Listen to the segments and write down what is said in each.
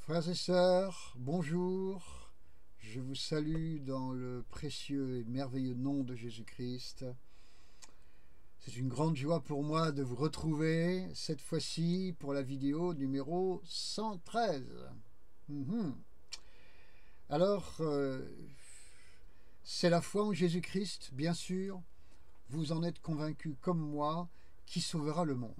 Frères et sœurs, bonjour, je vous salue dans le précieux et merveilleux nom de Jésus-Christ. C'est une grande joie pour moi de vous retrouver, cette fois-ci pour la vidéo numéro 113. Alors, c'est la foi en Jésus-Christ, bien sûr, vous en êtes convaincus comme moi, qui sauvera le monde.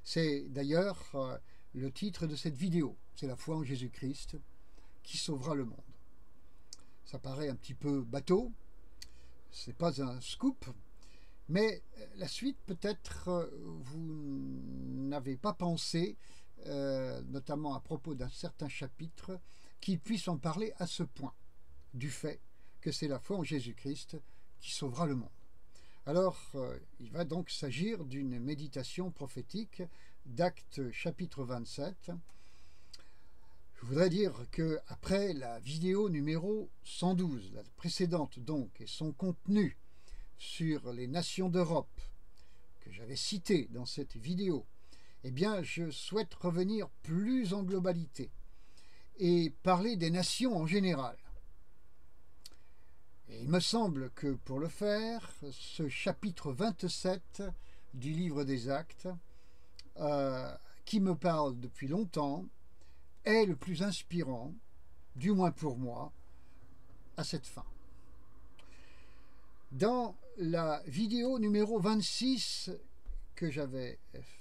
C'est d'ailleurs le titre de cette vidéo, c'est la foi en Jésus-Christ qui sauvera le monde. Ça paraît un petit peu bateau, c'est pas un scoop, mais la suite peut-être vous n'avez pas pensé, notamment à propos d'un certain chapitre, qu'il puisse en parler à ce point, du fait que c'est la foi en Jésus-Christ qui sauvera le monde. Alors, il va donc s'agir d'une méditation prophétique d'Actes chapitre 27. Je voudrais dire qu'après la vidéo numéro 112, la précédente donc, et son contenu sur les nations d'Europe, que j'avais cité dans cette vidéo, eh bien, je souhaite revenir plus en globalité et parler des nations en général. Et il me semble que pour le faire, ce chapitre 27 du livre des Actes, qui me parle depuis longtemps, est le plus inspirant, du moins pour moi, à cette fin. Dans la vidéo numéro 26 que j'avais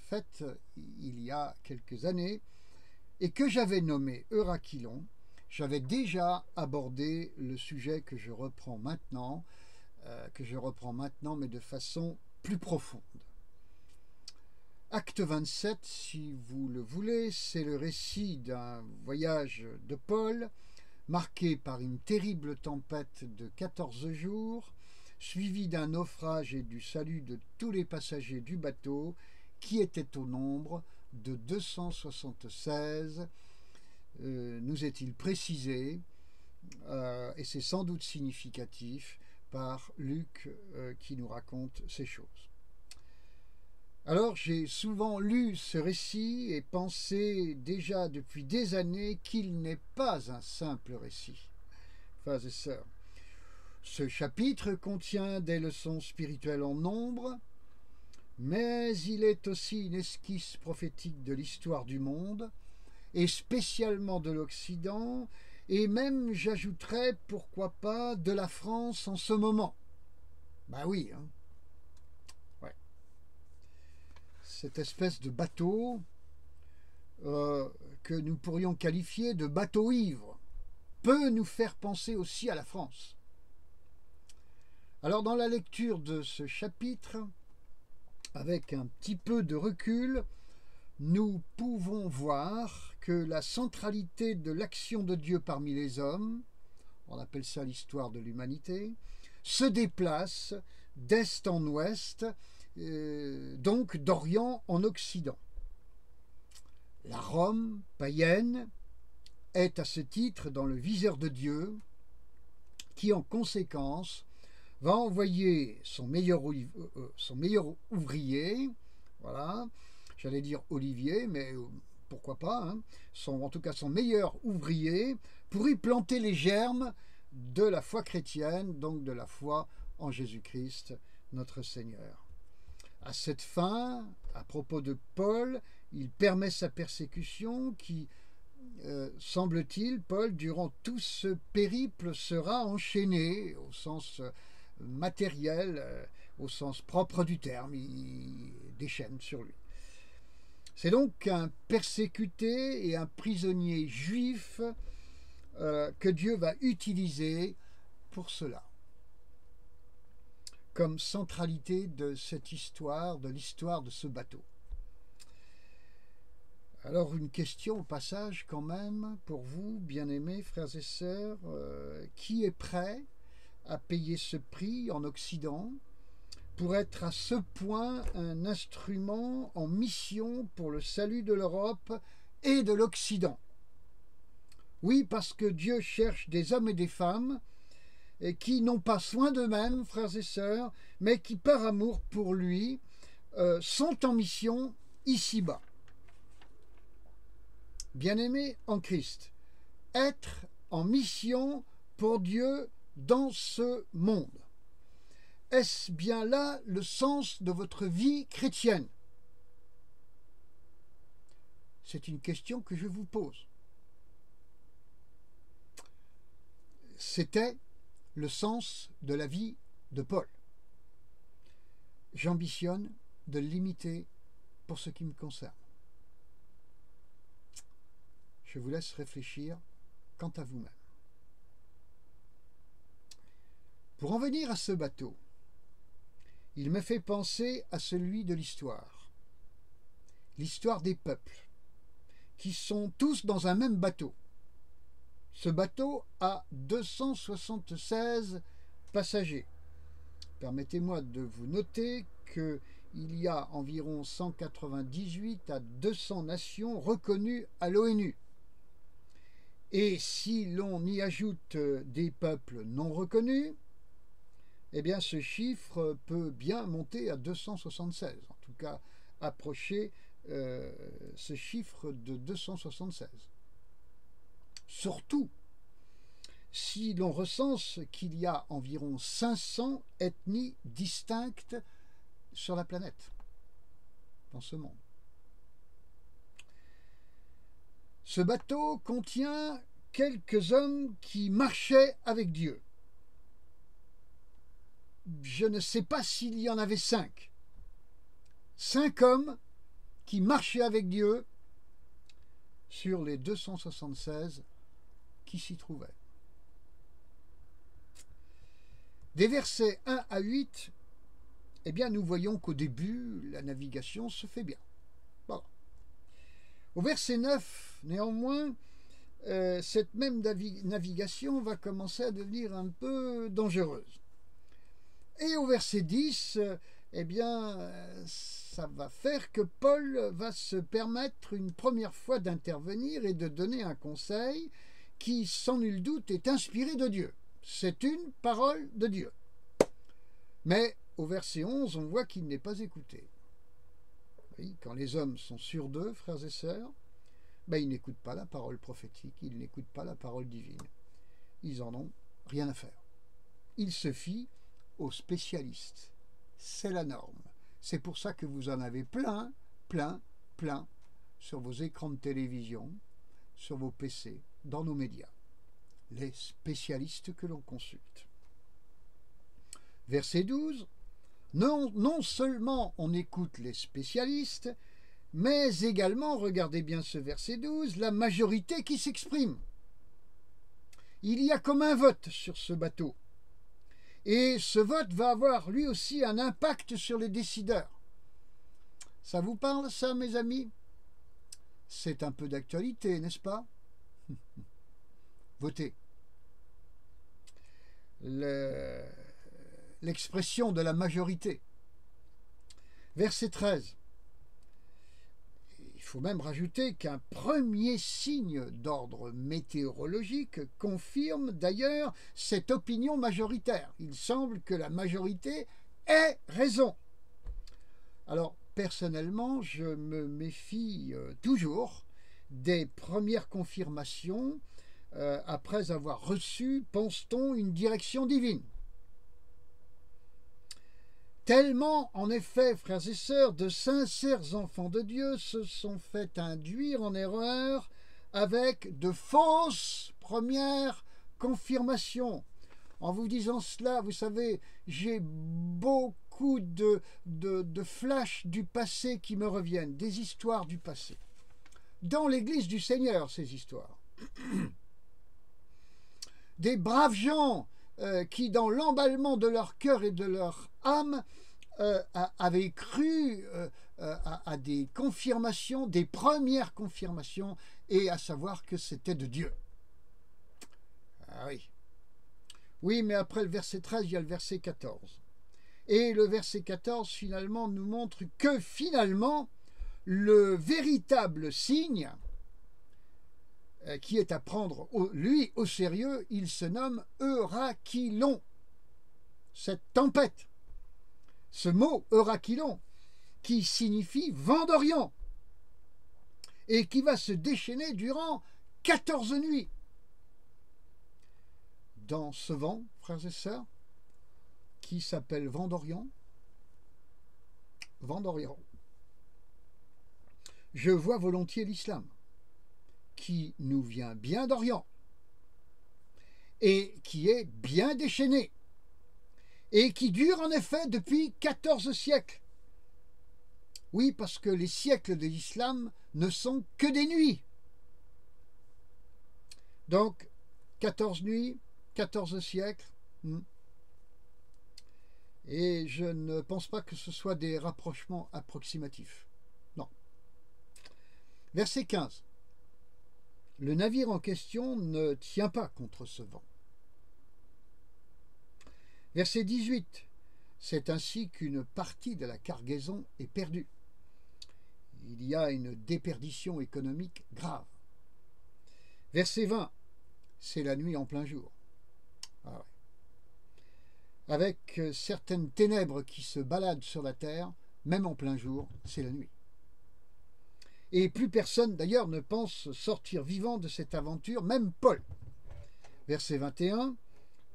faite il y a quelques années et que j'avais nommée Eurachylon, j'avais déjà abordé le sujet que je reprends maintenant, mais de façon plus profonde. Acte 27, si vous le voulez, c'est le récit d'un voyage de Paul, marqué par une terrible tempête de 14 jours, suivi d'un naufrage et du salut de tous les passagers du bateau, qui étaient au nombre de 276, nous est-il précisé, et c'est sans doute significatif, par Luc qui nous raconte ces choses. Alors j'ai souvent lu ce récit et pensé déjà depuis des années qu'il n'est pas un simple récit. Frères et sœurs, ce chapitre contient des leçons spirituelles en nombre, mais il est aussi une esquisse prophétique de l'histoire du monde, et spécialement de l'Occident, et même, j'ajouterais, pourquoi pas, de la France en ce moment. Ben oui, hein. Ouais. Cette espèce de bateau que nous pourrions qualifier de bateau ivre peut nous faire penser aussi à la France. Alors, dans la lecture de ce chapitre, avec un petit peu de recul, nous pouvons voir que la centralité de l'action de Dieu parmi les hommes, on appelle ça l'histoire de l'humanité, se déplace d'est en ouest, donc d'Orient en Occident. La Rome païenne est à ce titre dans le viseur de Dieu, qui en conséquence va envoyer son meilleur ouvrier, voilà, j'allais dire Olivier, mais pourquoi pas, hein, en tout cas son meilleur ouvrier, pour y planter les germes de la foi chrétienne, donc de la foi en Jésus-Christ, notre Seigneur. À cette fin, à propos de Paul, il permet sa persécution qui, semble-t-il, Paul, durant tout ce périple, sera enchaîné au sens matériel, au sens propre du terme, il déchaîne sur lui. C'est donc un persécuté et un prisonnier juif que Dieu va utiliser pour cela, comme centralité de cette histoire, de l'histoire de ce bateau. Alors une question au passage quand même pour vous, bien-aimés frères et sœurs, qui est prêt à payer ce prix en Occident pour être à ce point un instrument en mission pour le salut de l'Europe et de l'Occident? Oui, parce que Dieu cherche des hommes et des femmes qui n'ont pas soin d'eux-mêmes, frères et sœurs, mais qui, par amour pour lui, sont en mission ici-bas. bien-aimés en Christ, être en mission pour Dieu dans ce monde. Est-ce bien là le sens de votre vie chrétienne? C'est une question que je vous pose. C'était le sens de la vie de Paul. J'ambitionne de l'imiter pour ce qui me concerne. Je vous laisse réfléchir quant à vous-même. Pour en venir à ce bateau, il me fait penser à celui de l'histoire des peuples, qui sont tous dans un même bateau. Ce bateau a 276 passagers. Permettez-moi de vous noter qu'il y a environ 198 à 200 nations reconnues à l'ONU. Et si l'on y ajoute des peuples non reconnus, eh bien ce chiffre peut bien monter à 276, en tout cas approcher ce chiffre de 276. Surtout si l'on recense qu'il y a environ 500 ethnies distinctes sur la planète, dans ce monde. Ce bateau contient quelques hommes qui marchaient avec Dieu. Je ne sais pas s'il y en avait 5. 5 hommes qui marchaient avec Dieu sur les 276 qui s'y trouvaient. Des versets 1 à 8, eh bien, nous voyons qu'au début, la navigation se fait bien. Voilà. Au verset 9, néanmoins, cette même navigation va commencer à devenir un peu dangereuse. Et au verset 10, eh bien, ça va faire que Paul va se permettre une première fois d'intervenir et de donner un conseil qui, sans nul doute, est inspiré de Dieu. C'est une parole de Dieu. Mais au verset 11, on voit qu'il n'est pas écouté. Oui, quand les hommes sont sûrs d'eux, frères et sœurs, ils n'écoutent pas la parole prophétique, ils n'écoutent pas la parole divine. Ils en ont rien à faire. Ils se fient aux spécialistes. C'est la norme. C'est pour ça que vous en avez plein sur vos écrans de télévision, sur vos PC, dans nos médias. Les spécialistes que l'on consulte. Verset 12. Non seulement on écoute les spécialistes, mais également, regardez bien ce verset 12, la majorité qui s'exprime. Il y a comme un vote sur ce bateau. Et ce vote va avoir lui aussi un impact sur les décideurs. Ça vous parle, ça, mes amis? C'est un peu d'actualité, n'est-ce pas? Votez. L'expression de la majorité. Verset 13. Il faut même rajouter qu'un premier signe d'ordre météorologique confirme d'ailleurs cette opinion majoritaire. Il semble que la majorité ait raison. Alors, personnellement, je me méfie toujours des premières confirmations après avoir reçu, pense-t-on, une direction divine. Tellement, en effet, frères et sœurs, de sincères enfants de Dieu se sont fait induire en erreur avec de fausses premières confirmations. En vous disant cela, vous savez, j'ai beaucoup de flashs du passé qui me reviennent, des histoires du passé. Dans l'Église du Seigneur, ces histoires. Des braves gens qui, dans l'emballement de leur cœur et de leur âme, avaient cru à des confirmations, des premières confirmations, et à savoir que c'était de Dieu. Ah oui. Oui, mais après le verset 13, il y a le verset 14. Et le verset 14, finalement, nous montre que, finalement, le véritable signe qui est à prendre, lui, au sérieux, il se nomme Eurakylon. Cette tempête. Ce mot Eurakylon, qui signifie vent d'Orient. et qui va se déchaîner durant 14 nuits. Dans ce vent, frères et sœurs, qui s'appelle vent d'Orient, je vois volontiers l'islam, qui nous vient bien d'Orient, et qui est bien déchaîné, et qui dure en effet depuis 14 siècles. Oui, parce que les siècles de l'islam ne sont que des nuits. Donc, 14 nuits, 14 siècles. Et je ne pense pas que ce soit des rapprochements approximatifs. Non. Verset 15. Le navire en question ne tient pas contre ce vent. Verset 18. C'est ainsi qu'une partie de la cargaison est perdue. Il y a une déperdition économique grave. Verset 20. C'est la nuit en plein jour. Ah ouais. Avec certaines ténèbres qui se baladent sur la terre, même en plein jour, c'est la nuit. Et plus personne d'ailleurs ne pense sortir vivant de cette aventure, même Paul. Verset 21,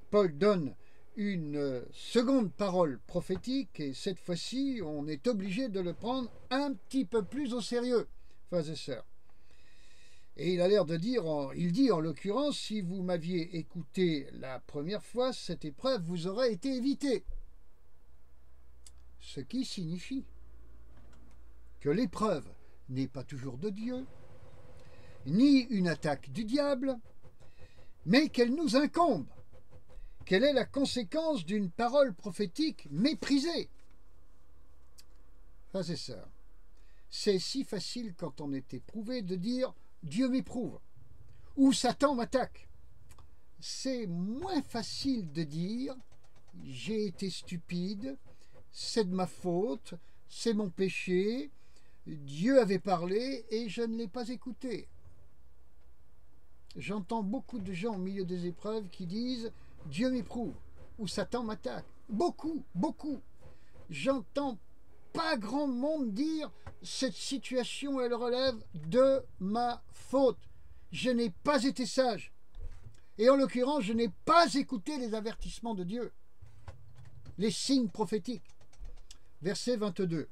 Paul donne une seconde parole prophétique et cette fois-ci, on est obligé de le prendre un petit peu plus au sérieux, frères et sœurs. Et il a l'air de dire, il dit en l'occurrence, si vous m'aviez écouté la première fois, cette épreuve vous aurait été évitée. Ce qui signifie que l'épreuve n'est pas toujours de Dieu, ni une attaque du diable, mais qu'elle nous incombe, qu'elle est la conséquence d'une parole prophétique méprisée. Frères et sœurs, c'est si facile quand on est éprouvé de dire Dieu m'éprouve ou Satan m'attaque. C'est moins facile de dire j'ai été stupide, c'est de ma faute, c'est mon péché, Dieu avait parlé et je ne l'ai pas écouté. J'entends beaucoup de gens au milieu des épreuves qui disent Dieu m'éprouve ou Satan m'attaque. Beaucoup. J'entends pas grand monde dire cette situation elle relève de ma faute. Je n'ai pas été sage. Et en l'occurrence, je n'ai pas écouté les avertissements de Dieu, les signes prophétiques. Verset 22.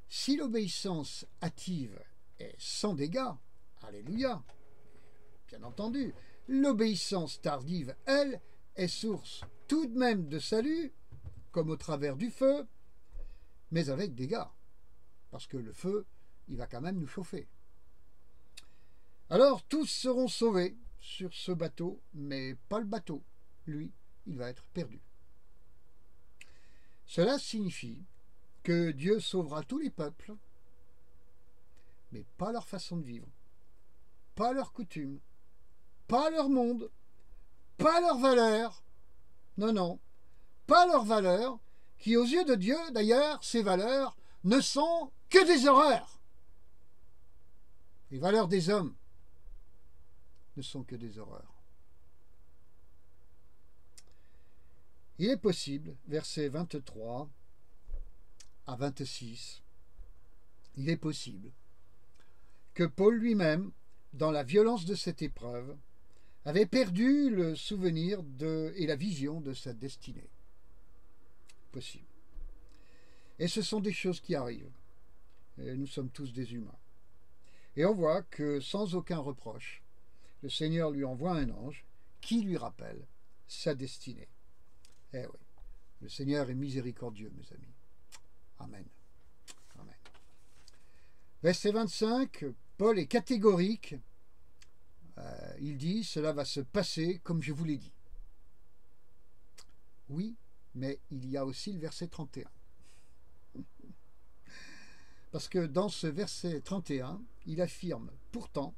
Si l'obéissance hâtive est sans dégâts, alléluia, bien entendu, l'obéissance tardive, elle, est source tout de même de salut, comme au travers du feu, mais avec dégâts, parce que le feu, il va quand même nous chauffer. Alors tous seront sauvés sur ce bateau, mais pas le bateau. Lui, il va être perdu. Cela signifie que Dieu sauvera tous les peuples, mais pas leur façon de vivre, pas leurs coutumes, pas leur monde, pas leurs valeurs. Non, pas leurs valeurs, qui aux yeux de Dieu, d'ailleurs, ces valeurs ne sont que des horreurs. Les valeurs des hommes ne sont que des horreurs. Il est possible, versets 23 à 26, il est possible que Paul lui-même, dans la violence de cette épreuve, avait perdu le souvenir et la vision de sa destinée. Possible. Et ce sont des choses qui arrivent. Et nous sommes tous des humains. Et on voit que sans aucun reproche, le Seigneur lui envoie un ange qui lui rappelle sa destinée. Eh oui, le Seigneur est miséricordieux, mes amis. Amen. Amen. Verset 25, Paul est catégorique. Il dit, cela va se passer comme je vous l'ai dit. Oui, mais il y a aussi le verset 31. Parce que dans ce verset 31, il affirme pourtant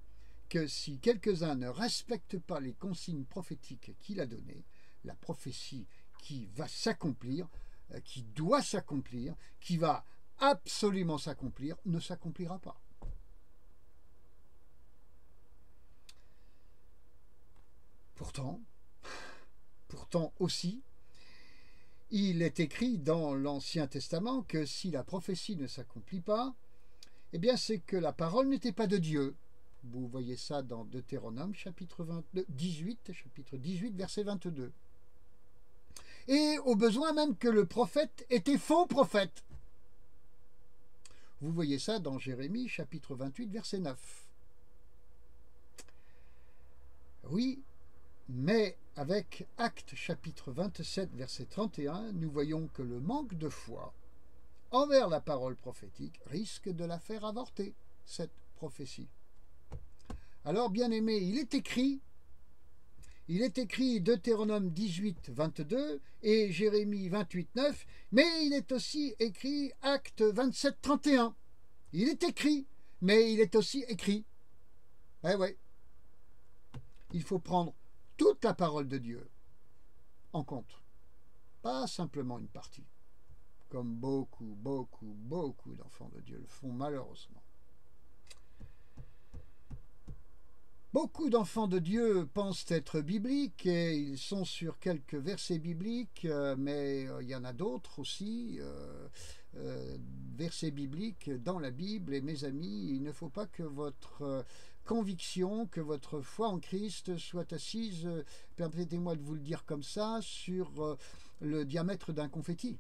que si quelques-uns ne respectent pas les consignes prophétiques qu'il a données, la prophétie qui va s'accomplir, qui doit s'accomplir, qui va absolument s'accomplir, ne s'accomplira pas. Pourtant aussi, il est écrit dans l'Ancien Testament que si la prophétie ne s'accomplit pas, Eh bien, c'est que la parole n'était pas de Dieu. Vous voyez ça dans Deutéronome, chapitre 18, verset 22. Et au besoin même que le prophète était faux prophète. Vous voyez ça dans Jérémie, chapitre 28, verset 9. Oui, mais avec Actes, chapitre 27, verset 31, nous voyons que le manque de foi envers la parole prophétique risque de la faire avorter, cette prophétie. Alors, bien aimé, il est écrit Deutéronome 18, 22 et Jérémie 28, 9, mais il est aussi écrit Actes 27, 31. Il est écrit, mais il est aussi écrit. Eh ouais. Il faut prendre toute la parole de Dieu en compte, pas simplement une partie, comme beaucoup d'enfants de Dieu le font malheureusement. Beaucoup d'enfants de Dieu pensent être bibliques et ils sont sur quelques versets bibliques, mais il y en a d'autres aussi, versets bibliques dans la Bible. Et mes amis, il ne faut pas que votre conviction, que votre foi en Christ soit assise, permettez-moi de vous le dire comme ça, sur le diamètre d'un confetti.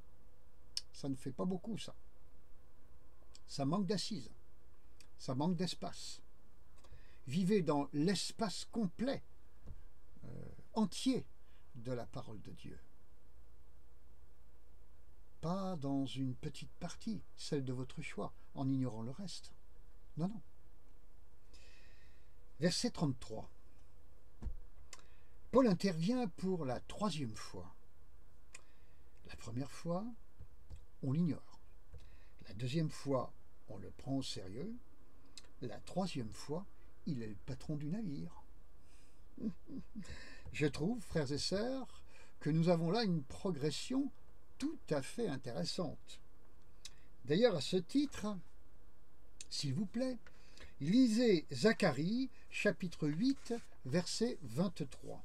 Ça ne fait pas beaucoup, ça. Ça manque d'assises, ça manque d'espace. Vivez dans l'espace complet, entier de la parole de Dieu. Pas dans une petite partie, celle de votre choix, en ignorant le reste. Non, non. Verset 33. Paul intervient pour la 3e fois. La première fois, on l'ignore. La 2e fois, on le prend au sérieux. La 3e fois, il est le patron du navire. Je trouve, frères et sœurs, que nous avons là une progression tout à fait intéressante. D'ailleurs, à ce titre, s'il vous plaît, lisez Zacharie, chapitre 8, verset 23.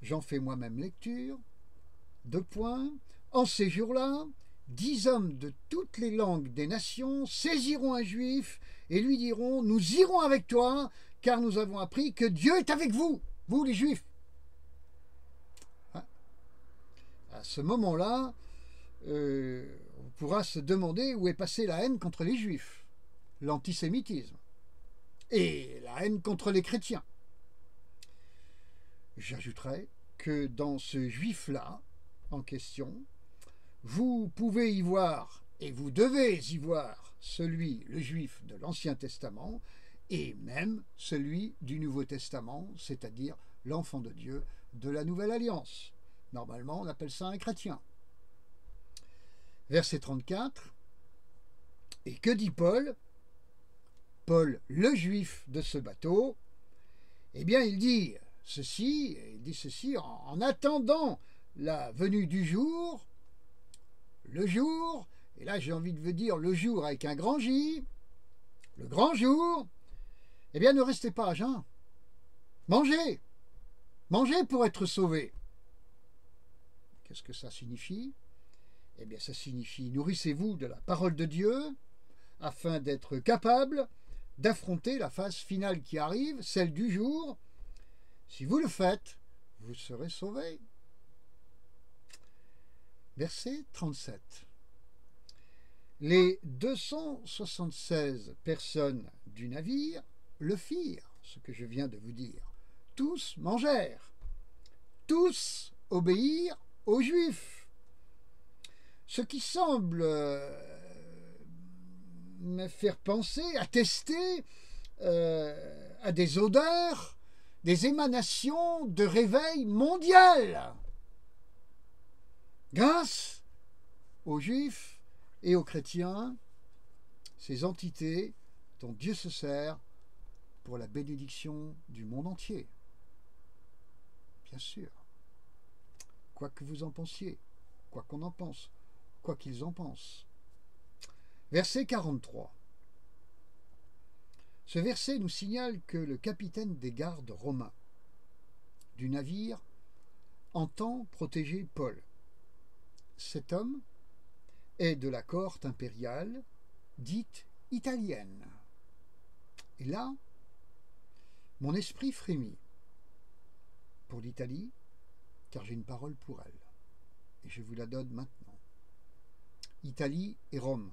J'en fais moi-même lecture. 2 points. En ces jours-là, 10 hommes de toutes les langues des nations saisiront un juif et lui diront « Nous irons avec toi, car nous avons appris que Dieu est avec vous, vous les juifs. » À ce moment-là, on pourra se demander où est passée la haine contre les juifs, l'antisémitisme, et la haine contre les chrétiens. J'ajouterai que dans ce juif-là, en question, vous pouvez y voir, et vous devez y voir, celui, le juif de l'Ancien Testament, et même celui du Nouveau Testament, c'est-à-dire l'enfant de Dieu de la Nouvelle Alliance. Normalement, on appelle ça un chrétien. Verset 34. Et que dit Paul ? Paul, le juif de ce bateau, eh bien, il dit ceci en attendant la venue du jour, le jour, et là j'ai envie de vous dire le jour avec un grand J, le grand jour, eh bien ne restez pas à jeun. Mangez, mangez pour être sauvés. Qu'est-ce que ça signifie ? Eh bien ça signifie nourrissez-vous de la parole de Dieu afin d'être capable d'affronter la phase finale qui arrive, celle du jour. Si vous le faites, vous serez sauvés. Verset 37. Les 276 personnes du navire le firent, ce que je viens de vous dire. Tous mangèrent, tous obéirent aux Juifs. Ce qui semble me faire penser, attester à des odeurs, des émanations de réveil mondial. Grâce aux Juifs et aux chrétiens, ces entités dont Dieu se sert pour la bénédiction du monde entier. Bien sûr. Quoi que vous en pensiez, quoi qu'on en pense, quoi qu'ils en pensent. Verset 43. Ce verset nous signale que le capitaine des gardes romains du navire entend protéger Paul. Cet homme est de la cohorte impériale, dite italienne. Et là, mon esprit frémit pour l'Italie, car j'ai une parole pour elle. Et je vous la donne maintenant. Italie et Rome.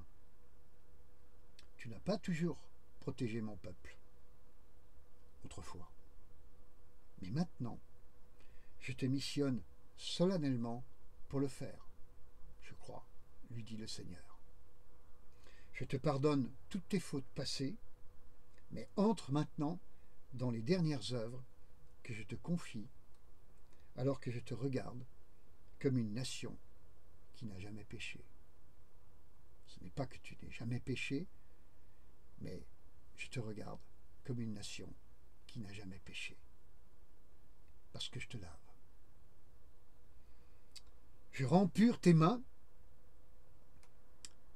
Tu n'as pas toujours protégé mon peuple, autrefois. Mais maintenant, je te missionne solennellement pour le faire, je crois, lui dit le Seigneur. Je te pardonne toutes tes fautes passées, mais entre maintenant dans les dernières œuvres que je te confie, alors que je te regarde comme une nation qui n'a jamais péché. Ce n'est pas que tu n'aies jamais péché, mais je te regarde comme une nation qui n'a jamais péché. Parce que je te lave. Je rends pures tes mains,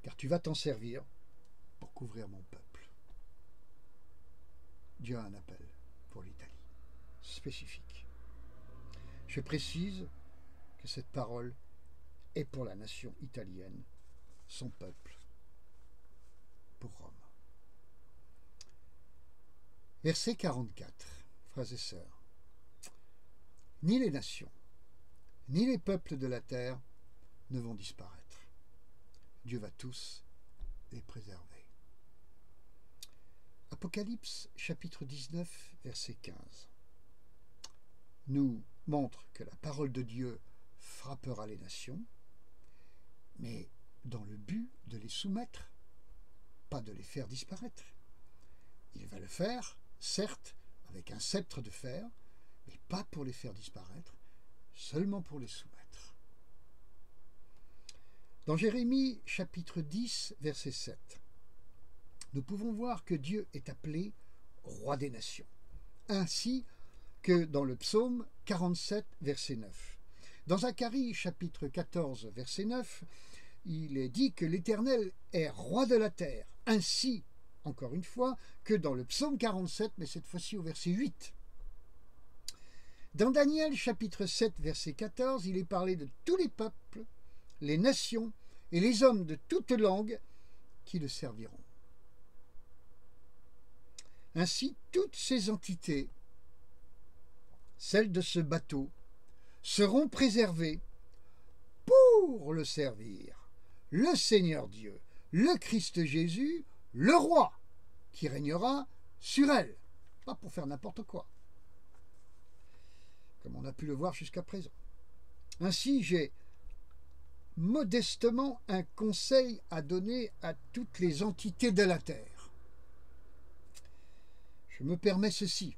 car tu vas t'en servir pour couvrir mon peuple. Dieu a un appel pour l'Italie, spécifique. Je précise que cette parole est pour la nation italienne, son peuple, pour Rome. Verset 44, frères et sœurs. Ni les nations, ni les peuples de la terre ne vont disparaître. Dieu va tous les préserver. Apocalypse chapitre 19, verset 15 nous montre que la parole de Dieu frappera les nations, mais dans le but de les soumettre, pas de les faire disparaître. Il va le faire, certes, avec un sceptre de fer, mais pas pour les faire disparaître, seulement pour les soumettre. Dans Jérémie chapitre 10, verset 7, nous pouvons voir que Dieu est appelé roi des nations, ainsi que dans le psaume 47, verset 9. Dans Zacharie chapitre 14, verset 9, il est dit que l'Éternel est roi de la terre, ainsi, encore une fois, que dans le psaume 47, mais cette fois-ci au verset 8. Dans Daniel chapitre 7, verset 14, il est parlé de tous les peuples, les nations et les hommes de toute langue qui le serviront. Ainsi, toutes ces entités, celles de ce bateau, seront préservées pour le servir. Le Seigneur Dieu, le Christ Jésus, le roi, qui régnera sur elle. Pas pour faire n'importe quoi, comme on a pu le voir jusqu'à présent. Ainsi, j'ai modestement un conseil à donner à toutes les entités de la terre. Je me permets ceci,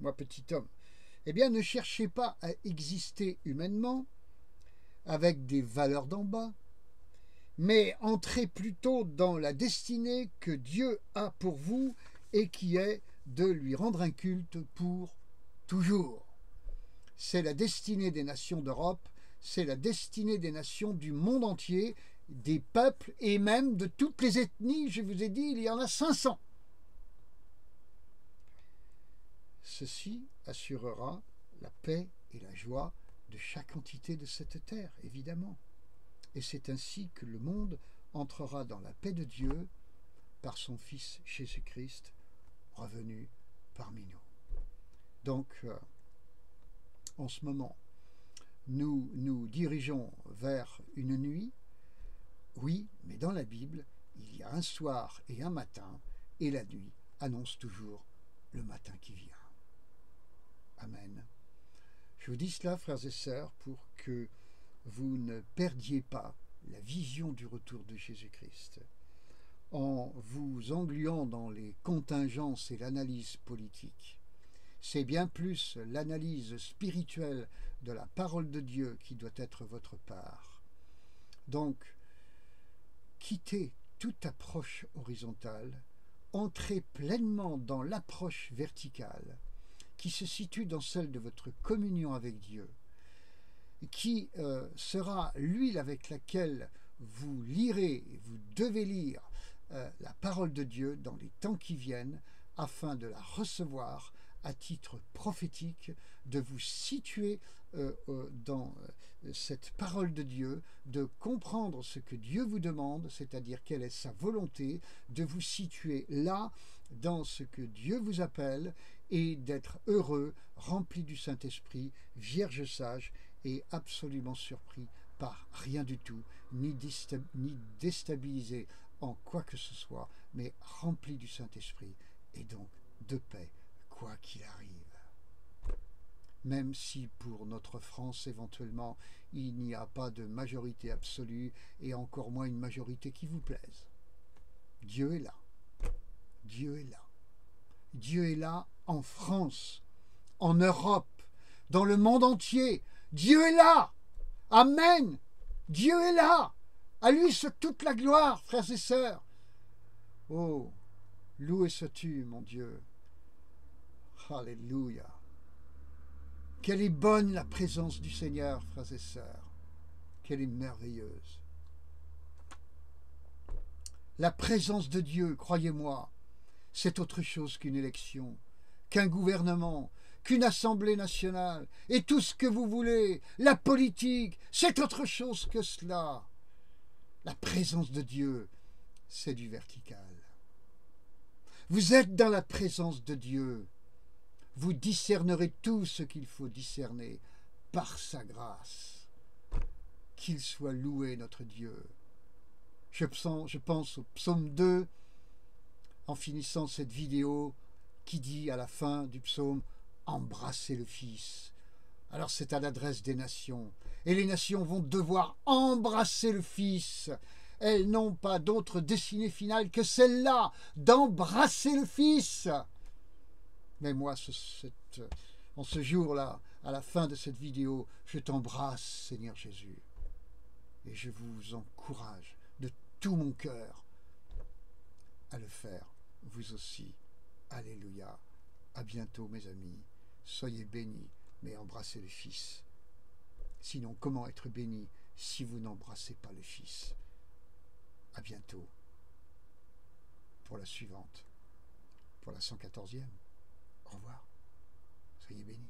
moi petit homme. Eh bien, ne cherchez pas à exister humainement avec des valeurs d'en bas, mais entrez plutôt dans la destinée que Dieu a pour vous et qui est de lui rendre un culte pour toujours. C'est la destinée des nations d'Europe, c'est la destinée des nations du monde entier, des peuples et même de toutes les ethnies. Je vous ai dit, il y en a 500. Ceci assurera la paix et la joie de chaque entité de cette terre, évidemment. Et c'est ainsi que le monde entrera dans la paix de Dieu par son Fils Jésus-Christ, revenu parmi nous. Donc, en ce moment, nous nous dirigeons vers une nuit, oui, mais dans la Bible, il y a un soir et un matin, et la nuit annonce toujours le matin qui vient. Amen. Je vous dis cela, frères et sœurs, pour que vous ne perdiez pas la vision du retour de Jésus-Christ. En vous engluant dans les contingences et l'analyse politique, c'est bien plus l'analyse spirituelle de la parole de Dieu qui doit être votre part. Donc, quittez toute approche horizontale, entrez pleinement dans l'approche verticale, qui se situe dans celle de votre communion avec Dieu, qui sera l'huile avec laquelle vous lirez, vous devez lire la parole de Dieu dans les temps qui viennent, afin de la recevoir à titre prophétique, de vous situer dans cette parole de Dieu, de comprendre ce que Dieu vous demande, c'est-à-dire quelle est sa volonté, de vous situer là, dans ce que Dieu vous appelle, et d'être heureux, rempli du Saint-Esprit, vierge sage, et absolument surpris par rien du tout, ni déstabilisé en quoi que ce soit, mais rempli du Saint-Esprit, et donc de paix, quoi qu'il arrive. Même si pour notre France, éventuellement, il n'y a pas de majorité absolue, et encore moins une majorité qui vous plaise. Dieu est là. Dieu est là. Dieu est là en France, en Europe, dans le monde entier. Dieu est là. Amen. Dieu est là. À lui soit toute la gloire, frères et sœurs. Oh, loué sois-tu, mon Dieu. Alléluia. Quelle est bonne la présence du Seigneur, frères et sœurs. Quelle est merveilleuse. La présence de Dieu, croyez-moi, c'est autre chose qu'une élection, qu'un gouvernement, qu'une assemblée nationale, et tout ce que vous voulez, la politique, c'est autre chose que cela. La présence de Dieu, c'est du vertical. Vous êtes dans la présence de Dieu. Vous discernerez tout ce qu'il faut discerner par sa grâce. Qu'il soit loué notre Dieu. Je pense au psaume 2, en finissant cette vidéo, qui dit à la fin du psaume « Embrassez le Fils ». Alors c'est à l'adresse des nations. Et les nations vont devoir embrasser le Fils. Elles n'ont pas d'autre destinée finale que celle-là, d'embrasser le Fils. Mais moi, en ce jour-là, à la fin de cette vidéo, je t'embrasse, Seigneur Jésus. Et je vous encourage de tout mon cœur à le faire, vous aussi. Alléluia. À bientôt, mes amis. Soyez bénis, mais embrassez le Fils. Sinon, comment être béni si vous n'embrassez pas le Fils? À bientôt pour la suivante, pour la 114e. Au revoir. Soyez bénis.